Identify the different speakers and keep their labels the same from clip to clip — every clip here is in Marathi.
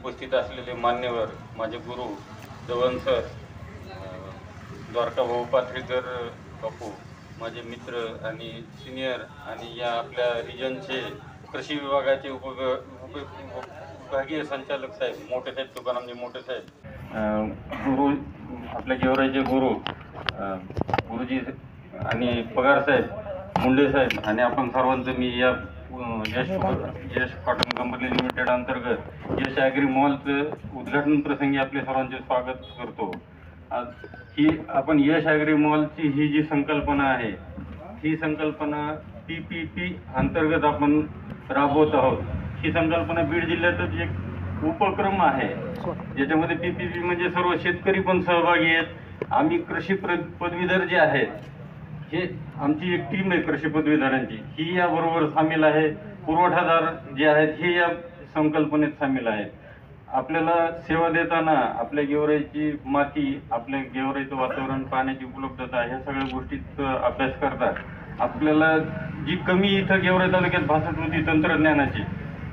Speaker 1: उपस्थित असलेले मान्यवर, माझे गुरु दवन सर, द्वारका भाऊ पाथरीकर बापू, माझे मित्र आणि सिनियर आणि या आपल्या रिजनचे कृषी विभागाचे विभागीय संचालक साहेब, मोठे साहेब, तुकारामजी मोठे साहेब, गुरु आपल्या गेवराईचे गुरुजी आणि पगार साहेब, मुंडे साहेब आणि आपण सर्वांचं मी या यश कॉटन कंपनी लिमिटेड अंतर्गत यश ॲग्री मॉलचं उद्घाटन प्रसंगी आपले सर्वांचे स्वागत करतो. आज ही आपण यश ॲग्री मॉलची ही जी संकल्पना आहे, ही संकल्पना PPP अंतर्गत आपण राबवत आहोत. ही संकल्पना बीड जिल्ह्यातच एक उपक्रम आहे, ज्याच्यामध्ये PPP म्हणजे सर्व शेतकरी पण सहभागी आहेत. आम्ही कृषी पदवीधर जे आहेत, हे आमची एक टीम आहे कृषी पदवीधरांची, ही याबरोबर सामील आहे. पुरवठादार जे आहेत हे या संकल्पनेत सामील आहेत. आपल्याला सेवा देताना आपल्या गेवराईची माती, आपल्या गेवराईचं वातावरण, पाण्याची उपलब्धता, ह्या सगळ्या गोष्टीत अभ्यास करतात. आपल्याला जी कमी इथं गेवराई तालुक्यात भासत होती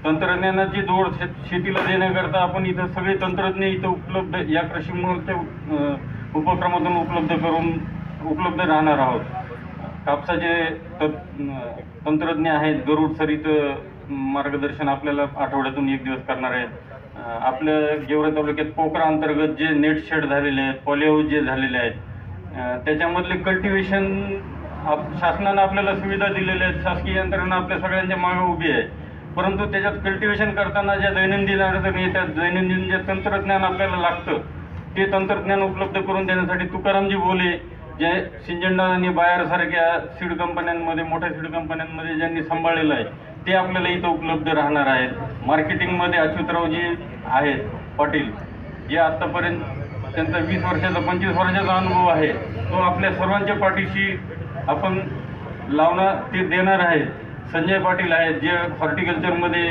Speaker 1: तंत्रज्ञानाची जोड शेतीला देण्याकरता आपण इथं सगळे तंत्रज्ञ इथं उपलब्ध या कृषी मॉलच्या उपक्रमातून उपलब्ध राहणार आहोत. कापसाचे तंत्रज्ञ आहेत, गरुड सरीत मार्गदर्शन आपल्याला आठवड्यातून 1 दिवस करणार आहेत. आपल्या गेवराई तालुक्यात पोखरा अंतर्गत जे नेट शेड झालेले आहेत, पॉलीहाऊस जे झालेले आहेत, त्याच्यामधले कल्टिवेशन शासनानं आपल्याला सुविधा दिलेल्या आहेत. शासकीय यंत्रणा आपल्या सगळ्यांच्या मागे उभी आहे, परंतु त्याच्यात कल्टिवेशन करताना ज्या दैनंदिन अडचणी येतात, दैनंदिन जे तंत्रज्ञान आपल्याला लागतं, ते तंत्रज्ञान उपलब्ध करून देण्यासाठी तुकारामजी बोले, जे सिंजंडा आणि बायरसारख्या सीड कंपन्यांमध्ये, मोठ्या सीड कंपन्यांमध्ये ज्यांनी सांभाळलेलं आहे, ते आपल्याला इथं उपलब्ध राहणार आहेत. मार्केटिंगमध्ये अच्युतरावजी आहेत पाटील, जे आत्तापर्यंत त्यांचा 20 वर्षाचा 25 वर्षाचा अनुभव आहे, तो आपल्या सर्वांच्या पाठीशी आपण ते देणार आहेत. संजय पाटील आहेत, जे हॉर्टिकल्चरमध्ये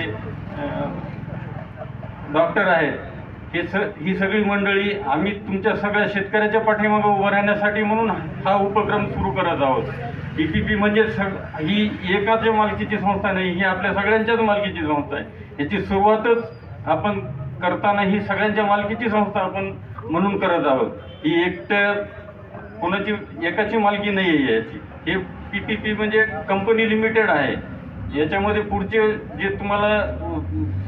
Speaker 1: डॉक्टर आहेत. ही सगळी मंडळी आम्ही तुमच्या सगळ्या शेतकऱ्याच्या पाठीमागे उभं राहण्यासाठी म्हणून हा उपक्रम सुरू करत आहोत. PPP म्हणजे ही एकाच मालकीची संस्था नाही, ही आपल्या सगळ्यांच्याच मालकीची संस्था आहे. याची सुरुवातच आपण करताना ही सगळ्यांच्या मालकीची संस्था आपण म्हणून करत आहोत. ही कोणाची एकाची मालकी नाही आहे याची. हे PPP म्हणजे कंपनी लिमिटेड आहे. याच्यामध्ये पुढचे जे तुम्हाला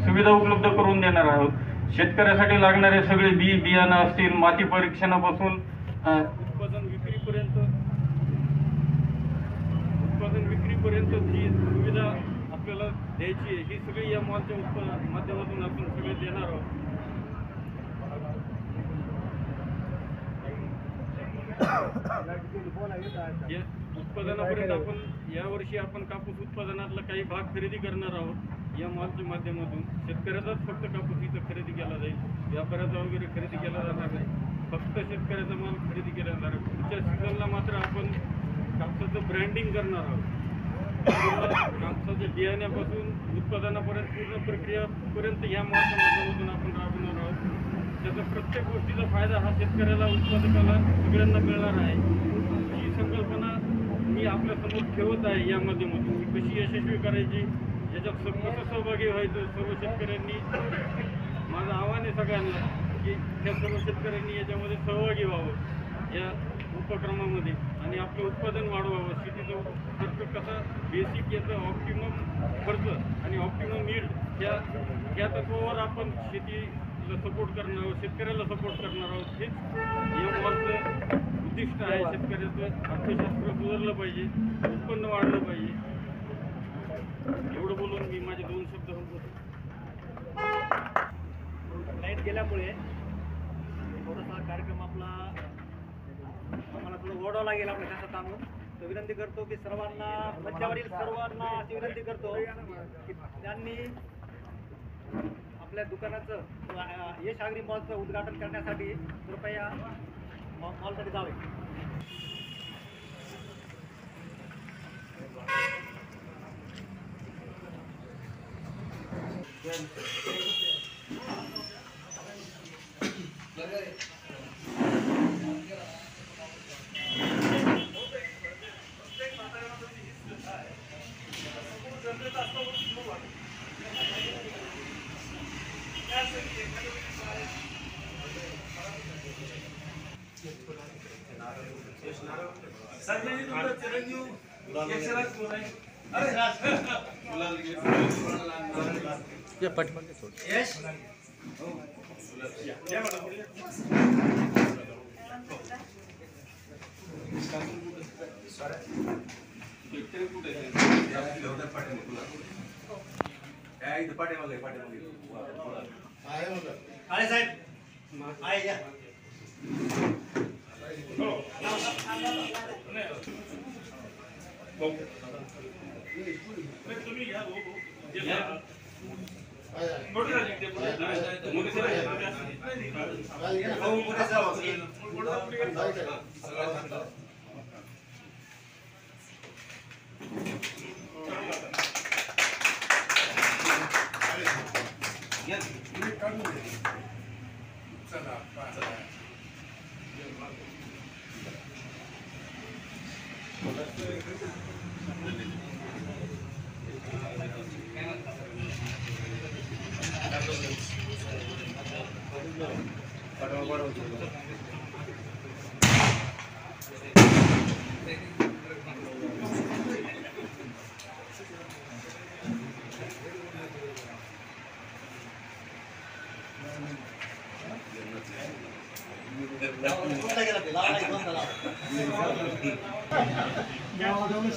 Speaker 1: सुविधा उपलब्ध करून देणार आहोत, शेतकऱ्यासाठी लागणारे सगळे बियाणं असतील, माती परीक्षणापासून उत्पादन विक्रीपर्यंत जी सुविधा आपल्याला द्यायची आहे, ही सगळी या मॉलच्या माध्यमातून आपण सगळे देणार आहोत. उत्पादनापर्यंत आपण यावर्षी कापूस उत्पादनातला काही भाग खरेदी करणार आहोत. या मॉलच्या माध्यमातून शेतकऱ्याचाच फक्त कापूस इथं खरेदी केला जाईल, व्यापाऱ्याचा वगैरे खरेदी केला जाणार नाही. फक्त शेतकऱ्याचा माल खरेदी केला जाणार आहे. पुढच्या सीझनला मात्र आपण कापसाचं ब्रँडिंग करणार आहोत. कापसाच्या बियाण्यापासून उत्पादनापर्यंत पूर्ण प्रक्रियापर्यंत ह्या मॉलच्या माध्यमातून आपण राबवणार आहोत. त्याचा प्रत्येक गोष्टीचा फायदा हा शेतकऱ्याला, उत्पादकाला, सगळ्यांना मिळणार आहे. ही संकल्पना मी आपल्यासमोर ठेवत आहे. या माध्यमातून कशी यशस्वी करायची, याच्यात कसं सहभागी व्हायचं, सर्व शेतकऱ्यांनी, माझं आव्हान आहे सगळ्यांना की त्या सर्व शेतकऱ्यांनी याच्यामध्ये सहभागी व्हावं या उपक्रमामध्ये आणि आपलं उत्पादन वाढवावं. शेतीचा खर्च कसा बेसिक याचा ऑप्टिमम खर्च आणि ऑप्टिमम यील्ड या तत्वावर आपण शेतीला सपोर्ट करणार आहोत, शेतकऱ्याला सपोर्ट करणार आहोत. हेच या मॉलचं उद्दिष्ट आहे. शेतकऱ्याचं अर्थशास्त्र सुधारलं पाहिजे, उत्पन्न वाढलं पाहिजे. एवढं बोलून मी माझे 2 शब्द संपवतो. लाईट गेल्यामुळे थोडासा कार्यक्रम आम्हाला थोडं ओढावं लागेल आपल्या त्याचा थांबून. तर विनंती करतो की सर्वांना, मंचावरील सर्वांना अशी विनंती करतो की त्यांनी आपल्या दुकानाचं यश ॲग्री मॉलचं उद्घाटन करण्यासाठी कृपया मॉलसाठी जावे. Yes.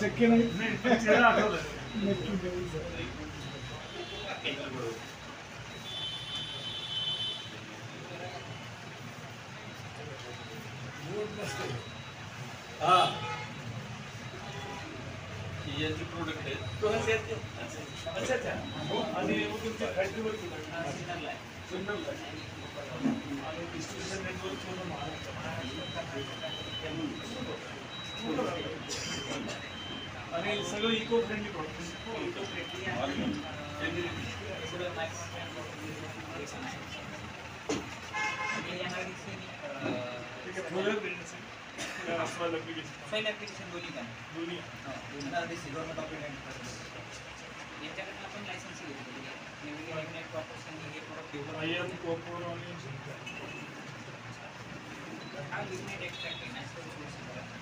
Speaker 2: शक्य नाही.
Speaker 1: याची प्रोडक्ट आहे.
Speaker 2: अच्छा अच्छा. आणि तुमच्या फॅक्टरीवर आणि डिस्ट्रीब्युशन नेटवर्क पूर्ण आणि सगळं eco friendly product. Eco friendly soil application दोन्ही
Speaker 3: याच्याकडनं आपण लायसन्स घेतलेली आहे. नवीन प्रॉपर्सनी हे प्रोडक्ट डेव्हलप हा लिग्नाइट एक्स्ट्रॅक्ट आहे नॅशनल सोर्स.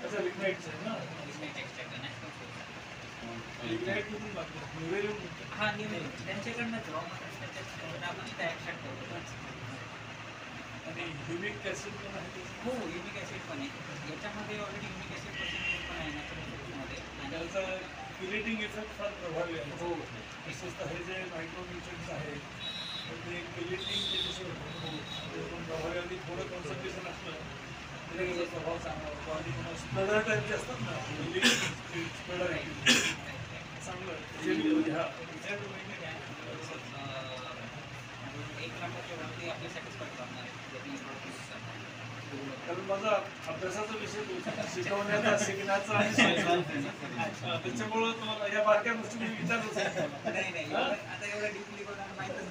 Speaker 2: अच्छा लिग्नाइटचं आहे ना.
Speaker 3: लिग्नाइट एक्स्ट्रॅक्ट आहे नॅशनल सोर्स.
Speaker 2: लिग्नाइट कुठून लागतं?
Speaker 3: हा निवेल त्यांच्याकडनंच रॉ मटेरियल त्याच्याकडनं आपण इथं एक्स्ट्रॅक्ट करतो.
Speaker 2: आणि ह्युमिक ॲसिड पण आहे.
Speaker 3: हो युमिक ॲसिड पण आहे याच्यामध्ये. ऑलरेडी युमिक ॲसिड पर्सेंटेज पण आहे नॅचरल सोर्समध्ये. आणि
Speaker 2: त्याचा क्युरेटिंग इफेक्ट फार प्रभावी आहे.
Speaker 3: हो
Speaker 2: विशेषतः हे जे मायक्रोन्यूट्रिएंट्स आहेत ते क्युरेटिंग त्याच्याशिवाय प्रभावी आणि थोडं कॉन्सन्ट्रेशन असलं तरी त्याचा प्रभाव चांगला होतो. आणि स्प्रेडर टाईपचे असतात ना स्प्रेडर चांगलं घ्या.
Speaker 3: 1 लाखाच्या वरती आपल्या सॅटिस्फाईड करणार आहे.
Speaker 2: कारण माझा अभ्यासाचा विषय शिकवण्याचा शिकण्याचा आणि त्याच्यामुळं तुम्हाला या बारक्या गोष्टी मी विचारच
Speaker 3: नाही आता एवढं डिपली कोणाला माहीतच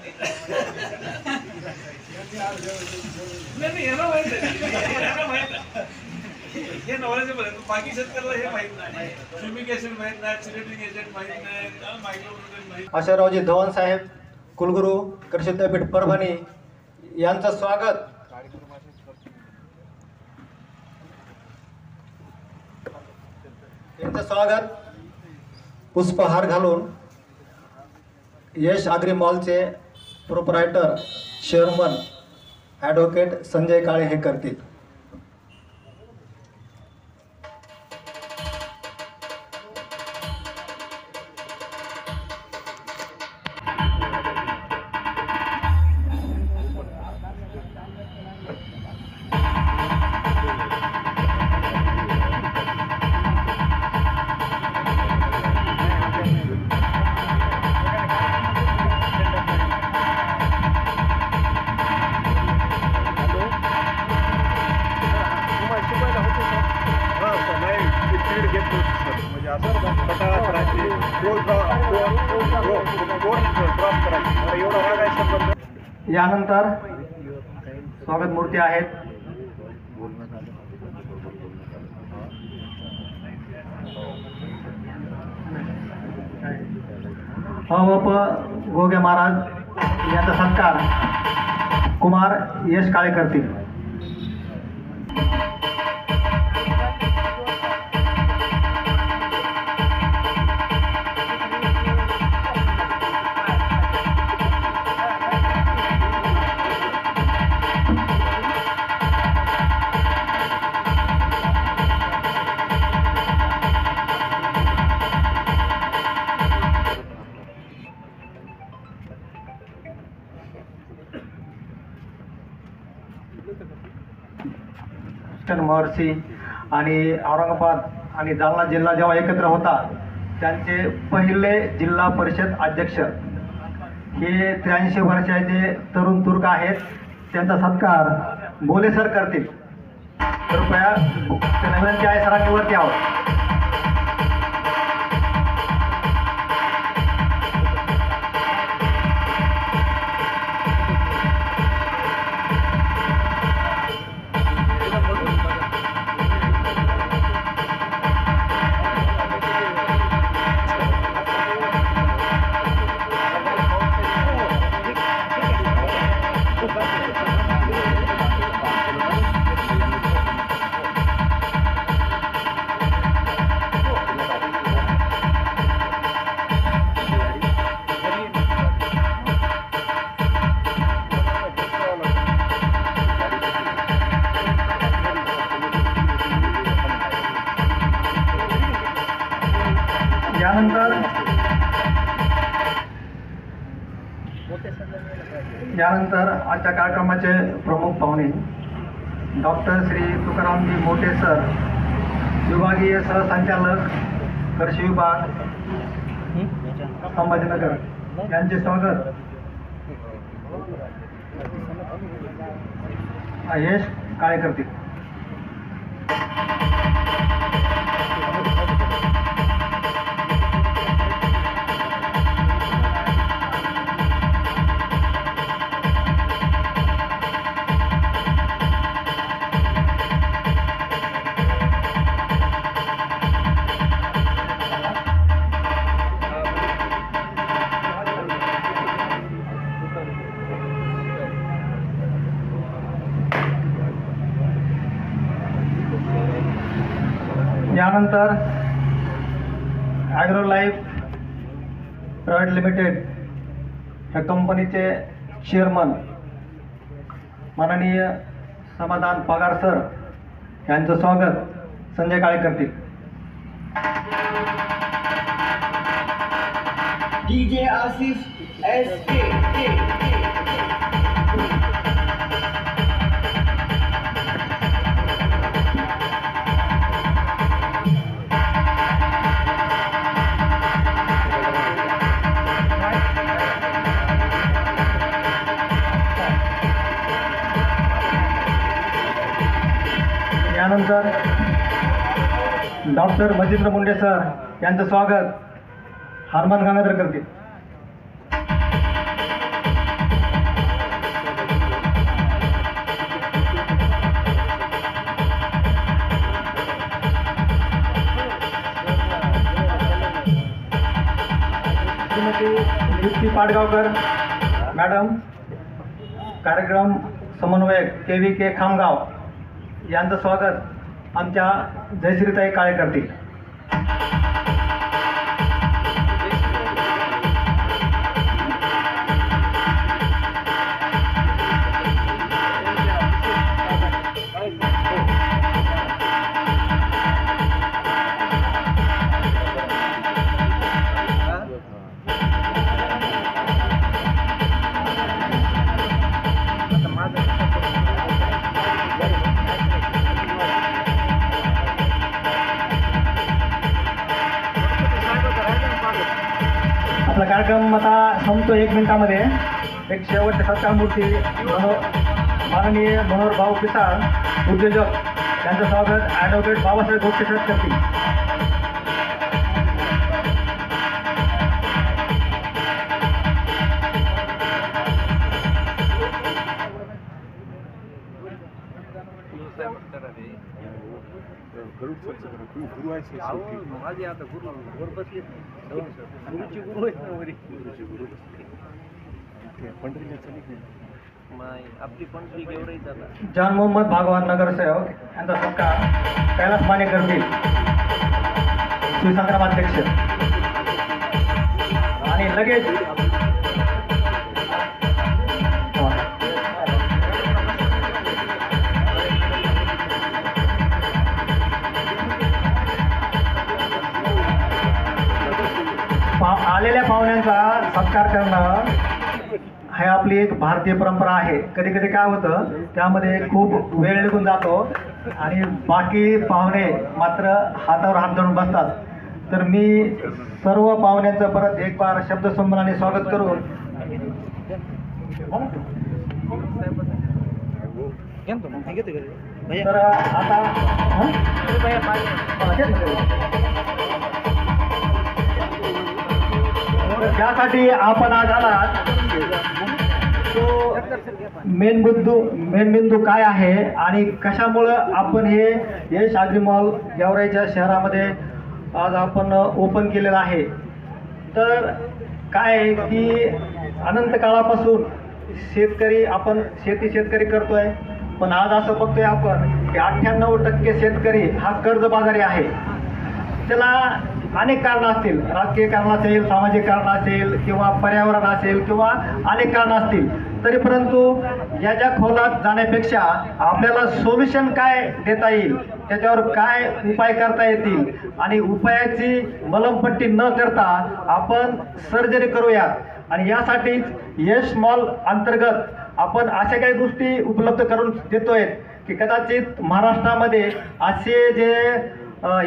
Speaker 2: नाही याला माहित आहे. हे नॉलेजेबल आहे. बाकी शेतकऱ्याला हे माहित नाही. ह्युमिक ॲसिड माहित नाही, चिलेटिंग एजंट माहित नाही, मायक्रोन्यूट्रिएंट माहित.
Speaker 4: आशारावजी धवन साहेब कुलगुरू कृषी विद्यापीठ परभणी यांचं स्वागत पुष्पहार घालून यश ॲग्री मॉलचे proprietor chairman advocate Sanjay Kale हे करतील. यानंतर स्वागत मूर्ती आहेत. गोगे महाराज यांचा सत्कार कुमार यश काळे करतील. महर्षी आणि औरंगाबाद आणि जालना जिल्हा जेव्हा एकत्र होता त्यांचे पहिले जिल्हा परिषद अध्यक्ष हे 83 वर्षाचे तरुण तुर्क आहेत. त्यांचा सत्कार बोले सर करतील. कृपया विनंती आहे सरांनी वरती यावं. यानंतर आजच्या कार्यक्रमाचे प्रमुख पाहुणे डॉक्टर श्री तुकारामजी मोटे सर, विभागीय सहसंचालक कृषी विभाग संभाजीनगर यांचे स्वागत यश काळे करतील. यानंतर ॲग्रो लाईफ प्रायव्हेट लिमिटेड ह्या कंपनीचे चेअरमन माननीय समाधान पगार सर यांचं स्वागत संजय काळे करतील.
Speaker 5: DJ Asif SK.
Speaker 4: यानंतर डॉक्टर मजिंद्र मुंडे सर यांचं स्वागत हरमान गांगाधर करतील. श्रीमती नियुक्ती पाडगावकर मॅडम, कार्यक्रम समन्वयक KVK खामगाव यांचं स्वागत आमच्या जयश्रीताई काळे करतील. आपला कार्यक्रम आता संपतो 1 मिनिटामध्ये. एक शेवटचे सत्कार मूर्ती माननीय मनोहर भाऊ पिसाळ उद्योजक यांचं स्वागत ॲडव्होकेट बाबासाहेब गोपटे सर करतील.
Speaker 6: माझे आता गुरु वर बसलेत गुरुची गुरु आहेत ना वरी पंढरीला चलित नाही. आपली पण फी एवढंही झाला.
Speaker 4: जान मोहम्मद भागवान नगरसेवक यांचा सत्कार कैलास माने करतील, शिवसंग्रामाध्यक्ष. आणि लगेच आलेल्या पाहुण्यांचा सत्कार करणं हे आपली एक भारतीय परंपरा आहे. कधी कधी काय होतं, त्यामध्ये खूप वेळ निघून जातो आणि बाकी पाहुणे मात्र हातावर हात धरून बसतात. तर मी सर्व पाहुण्यांचं परत एक बार शब्दसंबंधाने स्वागत करून तर आता त्यासाठी आपण आज आलात तो मेन बिंदू काय आहे आणि कशामुळं आपण हे यश मॉल गेवराईच्या शहरामध्ये आज आपण ओपन केलेलं आहे. तर काय आहे की अनंत काळापासून आपण शेतकरी करतोय, पण आज असं बघतोय आपण की 98% शेतकरी हा कर्जबाजारी आहे. त्याला अनेक कारणं असतील, राजकीय कारण असेल, सामाजिक कारण असेल किंवा पर्यावरण असेल किंवा अनेक कारणं असतील. तरी परंतु याच्या खोलात जाण्यापेक्षा आपल्याला सोल्युशन काय देता येईल, त्याच्यावर काय उपाय करता येतील आणि उपायाची मलमपट्टी न करता आपण सर्जरी करूयात. आणि यासाठीच यश मॉल अंतर्गत आपण अशा काही गोष्टी उपलब्ध करून देतोय की कदाचित महाराष्ट्रामध्ये असे जे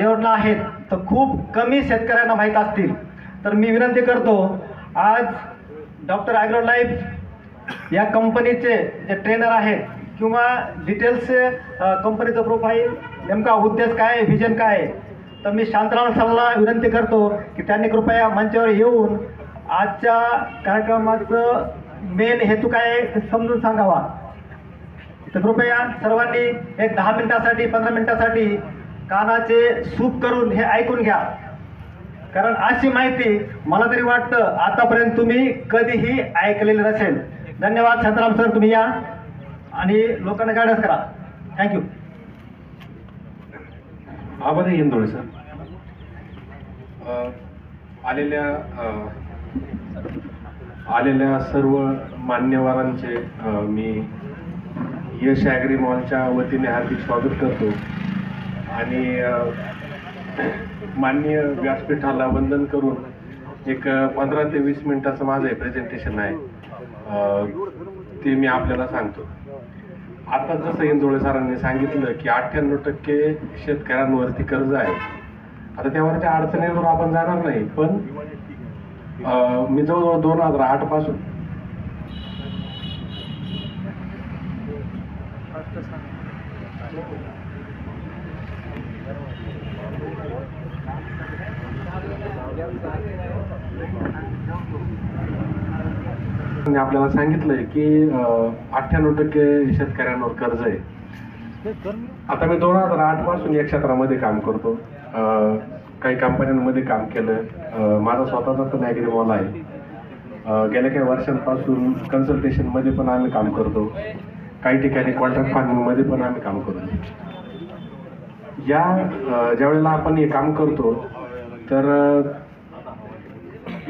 Speaker 4: योजना आहेत तर खूप कमी शेतकऱ्यांना माहीत असतील. तर मी विनंती करतो, आज डॉक्टर ॲग्रो लाईफ या कंपनीचे जे ट्रेनर आहेत किंवा डिटेल्स कंपनीचं प्रोफाईल, नेमका उद्देश काय, व्हिजन काय आहे, तर मी शांतराम सरला विनंती करतो की त्यांनी कृपया मंचावर येऊन आजच्या कार्यक्रमाचं मेन हेतू काय आहे ते समजून सांगावा. तर कृपया सर्वांनी एक 10 मिनिटासाठी 15 मिनिटासाठी कानाचे सूप करून हे ऐकून घ्या, कारण अशी माहिती मला तरी वाटतं आतापर्यंत तुम्ही कधीही ऐकलेली नसेल. धन्यवाद शांताराम सर, तुम्ही या आणि लोकांना गाईडन्स करा. थँक्यू.
Speaker 7: आभार इंदोळे सर. आलेल्या सर्व मान्यवरांचे मी यश ॲग्री मॉलच्या वतीने हार्दिक स्वागत करतो आणि माननीय व्यासपीठाला वंदन करून एक 15 ते 20 मिनिटाचं माझं हे प्रेझेंटेशन आहे ते मी आपल्याला सांगतो. आता जसं इंदोळे सरांनी सांगितलं की 98% शेतकऱ्यांवरती कर्ज आहे. आता त्यावरच्या अडचणीवर आपण जाणार नाही, पण मी जवळजवळ 2008 पासून आपल्याला सांगितलंय की 98% शेतकऱ्यांवर कर्ज आहे. आता मी 2008 पासून या क्षेत्रामध्ये काम करतो, काही कंपन्यांमध्ये काम केलं. माझा स्वतःचा पण ॲग्री मॉल आहे. गेल्या काही वर्षांपासून कन्सल्टेशनमध्ये पण आम्ही काम करतो, काही ठिकाणी कॉन्ट्रॅक्ट फार्मिंगमध्ये पण आम्ही काम करतो. ज्यावेळेला आपण हे काम करतो तर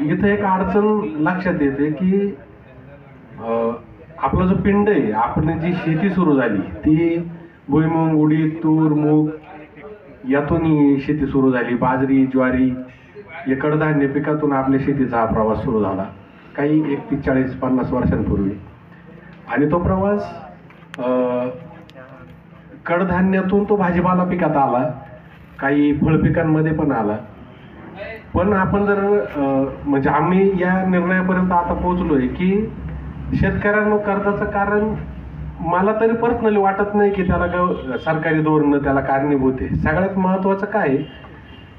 Speaker 7: इथं एक अडचण लक्षात येते की आपला जो पिंड आहे, आपण जी शेती सुरू झाली ती भुईमूग, उडीद, तूर, मूग यातून ही शेती सुरू झाली. बाजरी, ज्वारी या कडधान्य पिकातून आपल्या शेतीचा हा प्रवास सुरू झाला काही 31, 40, 50 वर्षांपूर्वी. आणि तो प्रवास कडधान्यातून तो भाजीपाला पिकात आला, काही फळपिकांमध्ये पण आला. पण आपण जर म्हणजे आम्ही या निर्णयापर्यंत आता पोहोचलोय की शेतकऱ्यांना कर्जाचं कारण मला तरी पर्सनली वाटत नाही की त्याला सरकारी धोरणं त्याला कारणीभूत आहे. सगळ्यात महत्त्वाचं काय आहे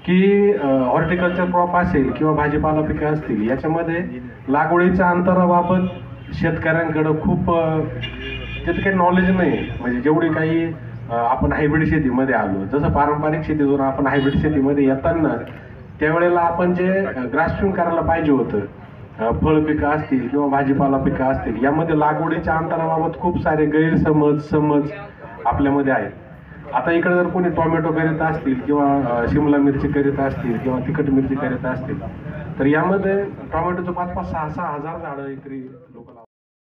Speaker 7: की हॉर्टिकल्चर क्रॉप असेल किंवा भाजीपाला पिकं असतील, याच्यामध्ये लागवडीच्या अंतराबाबत शेतकऱ्यांकडं खूप त्याचं काही नॉलेज नाही. म्हणजे जेवढी काही आपण हायब्रिड शेतीमध्ये आलो, जसं पारंपरिक शेतीतून आपण हायब्रिड शेतीमध्ये येताना त्यावेळेला आपण जे ग्रास्पिंग करायला पाहिजे होतं फळपिकं असतील किंवा भाजीपाला पिकं असतील, यामध्ये लागवडीच्या अंतराबाबत खूप सारे समज आपल्यामध्ये आहेत. आता इकडे जर कोणी टोमॅटो करीत असतील किंवा शिमला मिरची करीत असतील किंवा तिखट मिरची करीत असतील, तर यामध्ये टोमॅटोचं 5-6 हजार झाडं एकरी